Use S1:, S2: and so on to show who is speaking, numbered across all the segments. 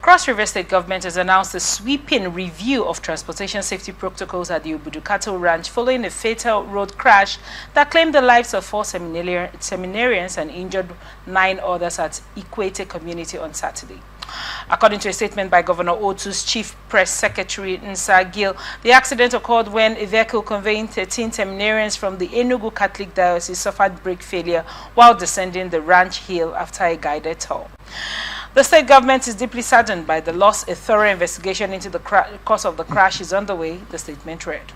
S1: Cross River State government has announced a sweeping review of transportation safety protocols at the Obudu Cattle Ranch following a fatal road crash that claimed the lives of 4 seminarians and injured 9 others at Ikwette community on Saturday. According to a statement by Governor Otu's Chief Press Secretary Nsa Gill, the accident occurred when a vehicle conveying 13 seminarians from the Enugu Catholic Diocese suffered brake failure while descending the ranch hill after a guided tour. The state government is deeply saddened by the loss. A thorough investigation into the cause of the crash is underway, the statement read.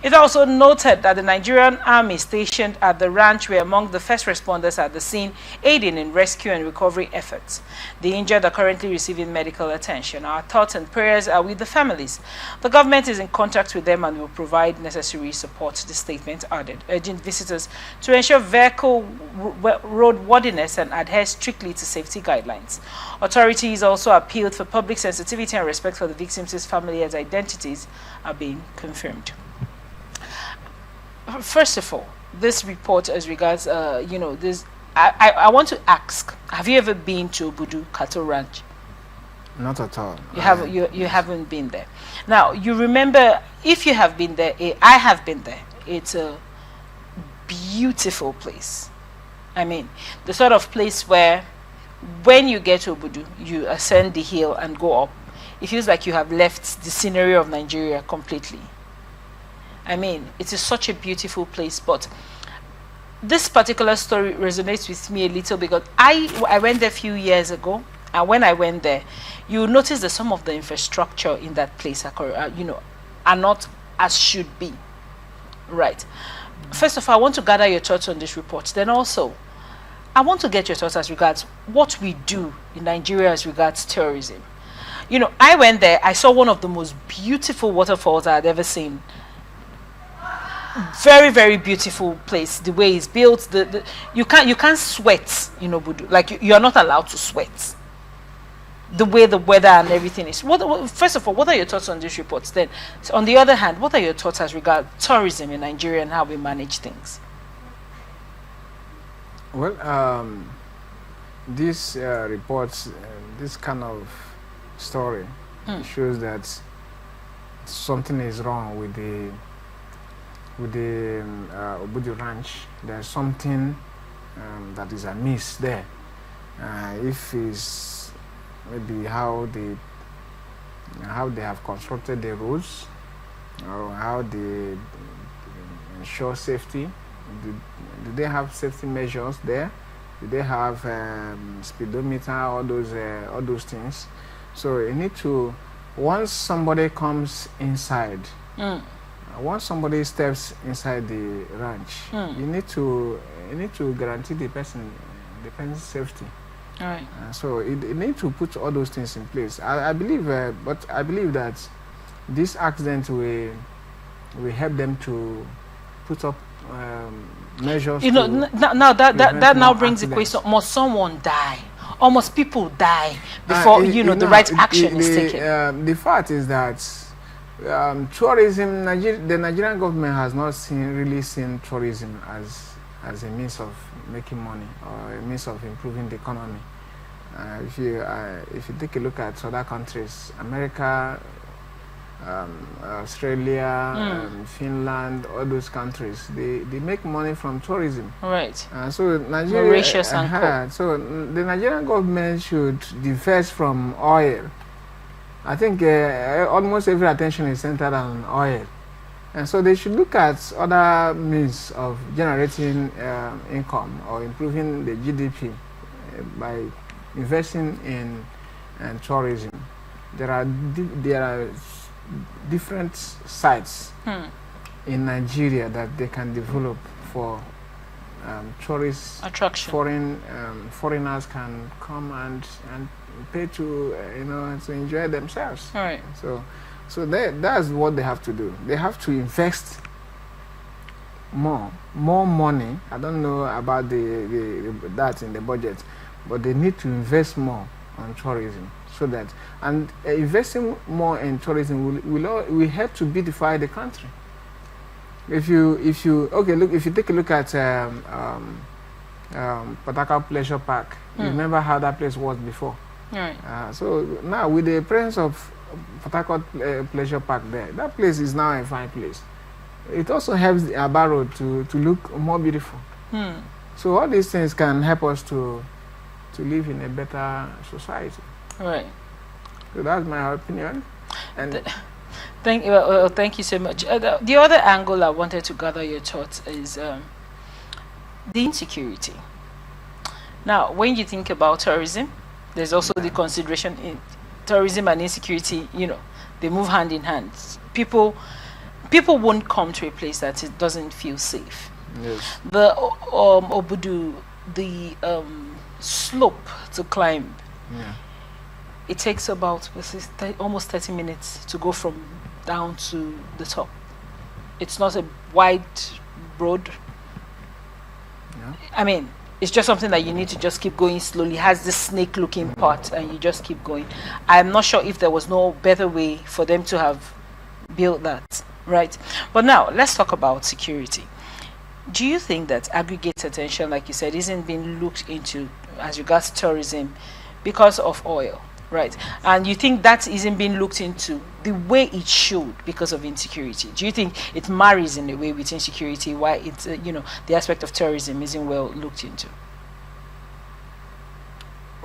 S1: It also noted that the Nigerian Army stationed at the ranch were among the first responders at the scene, aiding in rescue and recovery efforts. The injured are currently receiving medical attention. Our thoughts and prayers are with the families. The government is in contact with them and will provide necessary support, the statement added, urging visitors to ensure vehicle roadworthiness and adhere strictly to safety guidelines. Authorities also appealed for public sensitivity and respect for the victims' families' identities are being confirmed. First of all, this report as regards, this, I want to ask, have you ever been to Obudu Cattle Ranch?
S2: Not at all.
S1: You haven't been there. Now, you remember, if you have been there, I have been there. It's a beautiful place. I mean, the sort of place where when you get to Obudu, you ascend the hill and go up. It feels like you have left the scenery of Nigeria completely. I mean, it is such a beautiful place, but this particular story resonates with me a little because I went there a few years ago, and when I went there, you notice that some of the infrastructure in that place are not as should be. Right. First of all, I want to gather your thoughts on this report. Then also, I want to get your thoughts as regards what we do in Nigeria as regards terrorism. I went there, I saw one of the most beautiful waterfalls I had ever seen. Very, very beautiful place. The way it's built, you can't sweat, Budu. Like you're not allowed to sweat. The way the weather and everything is. First of all, what are your thoughts on these reports? Then, so on the other hand, what are your thoughts as regards tourism in Nigeria and how we manage things?
S2: Well, these reports, this kind of story shows that something is wrong with the Obudu Ranch. There's something that is amiss there. If it's maybe how they have constructed the roads, or how they ensure safety. Do they have safety measures there? Do they have speedometer, all those things? So you need to, once somebody comes inside, once somebody steps inside the ranch, you need to guarantee the person's safety.
S1: All right.
S2: So you need to put all those things in place. I believe, but I believe that this accident will help them to put up measures.
S1: Now that now brings the question: must someone die, or must people die before the right action is taken?
S2: The fact is that tourism, the Nigerian government has not really seen tourism as a means of making money or a means of improving the economy. If you take a look at other countries, America, Australia, Finland, all those countries, they make money from tourism.
S1: Right.
S2: So Nigeria,
S1: Mauritius and
S2: so the Nigerian government should divest from oil. I think almost every attention is centered on oil, and so they should look at other means of generating income or improving the GDP by investing in tourism. There are different sites in Nigeria that they can develop for tourist
S1: attraction.
S2: Foreigners can come and pay to to enjoy themselves.
S1: All right.
S2: So that's what they have to do. They have to invest more money. I don't know about that in the budget, but they need to invest more on tourism. So that, and investing more in tourism will help to beautify the country. If you take a look at Pataka Pleasure Park, you remember how that place was before.
S1: Right.
S2: So now with the presence of Port Harcourt Pleasure Park there, that place is now a fine place. It also helps the Aba Road to look more beautiful. So all these things can help us to live in a better society.
S1: Right.
S2: So that's my opinion. And
S1: thank you so much. The other angle I wanted to gather your thoughts is the insecurity. Now, when you think about tourism, there's also the consideration in tourism and insecurity. You know, they move hand in hand. People won't come to a place that it doesn't feel safe.
S2: yes.
S1: The Obudu, the slope to climb,
S2: Yeah.
S1: it takes about almost 30 minutes to go from down to the top. It's not a wide road.
S2: Yeah.
S1: I mean, it's just something that you need to just keep going slowly. It has this snake looking part and you just keep going. I'm not sure if there was no better way for them to have built that, right? But now let's talk about security. Do you think that aggregate attention, like you said, isn't being looked into as regards tourism because of oil, right? And you think that isn't being looked into the way it should because of insecurity? Do you think it marries in a way with insecurity, why it's the aspect of tourism isn't well looked into?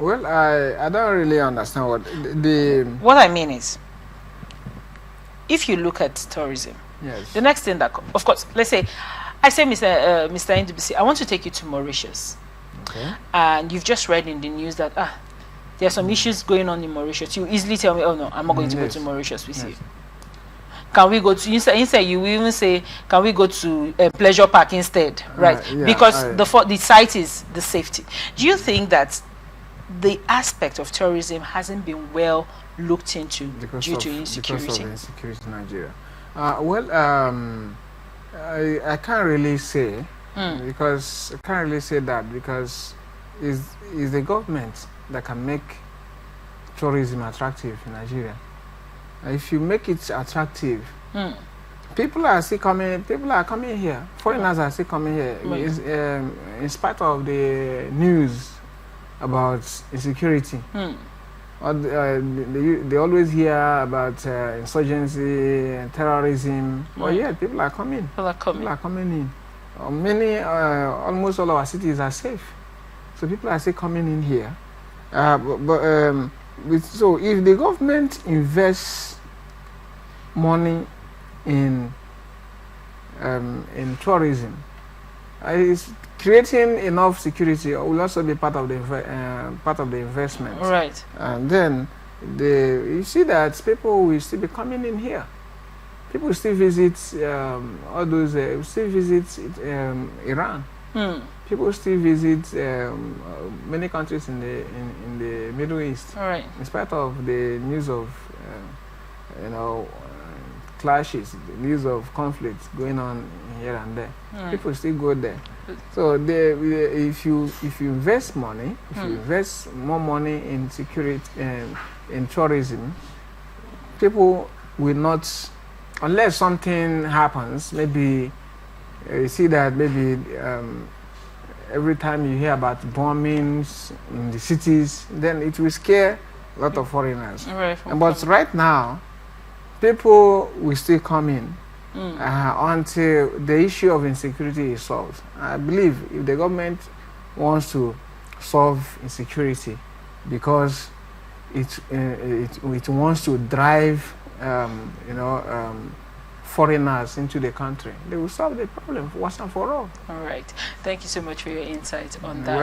S2: Well, I don't really understand
S1: What I mean is, if you look at tourism,
S2: yes.
S1: the next thing that, of course, let's say, I say, Mr. NDBC, I want to take you to Mauritius.
S2: Okay.
S1: And you've just read in the news that there are some issues going on in Mauritius. You easily tell me, oh no, I'm not going to go
S2: yes.
S1: to Mauritius with
S2: Yes.
S1: you. Can we go to instead you will even say, can we go to a pleasure park instead, right?
S2: Yeah,
S1: Because the site is the safety. Do you think that the aspect of tourism hasn't been well looked into due to insecurity?
S2: Because of insecurity in Nigeria. Well, I can't really say because I can't really say that because it's the government that can make tourism attractive in Nigeria. If you make it attractive, people are still coming. People are coming here. Foreigners are still coming here. In spite of the news about insecurity. They always hear about insurgency and terrorism. But yeah, people are coming. People are coming in. Almost all our cities are safe. So people are still coming in here. So if the government invests money in tourism, it's creating enough security will also be part of the investment.
S1: Right.
S2: And then you see that people will still be coming in here. People still visit all those. Still visit Iran. People still visit many countries in the Middle East.
S1: All right.
S2: In spite of the news of clashes, the news of conflicts going on here and there, people still go there. So if you invest money, if you invest more money in security in tourism, people will not, unless something happens. Maybe you see that maybe every time you hear about bombings in the cities, then it will scare a lot of foreigners.
S1: Right,
S2: but right now, people will still come in until the issue of insecurity is solved. I believe if the government wants to solve insecurity because it wants to drive foreigners into the country, they will solve the problem once and for all.
S1: All right. Thank you so much for your insight on that.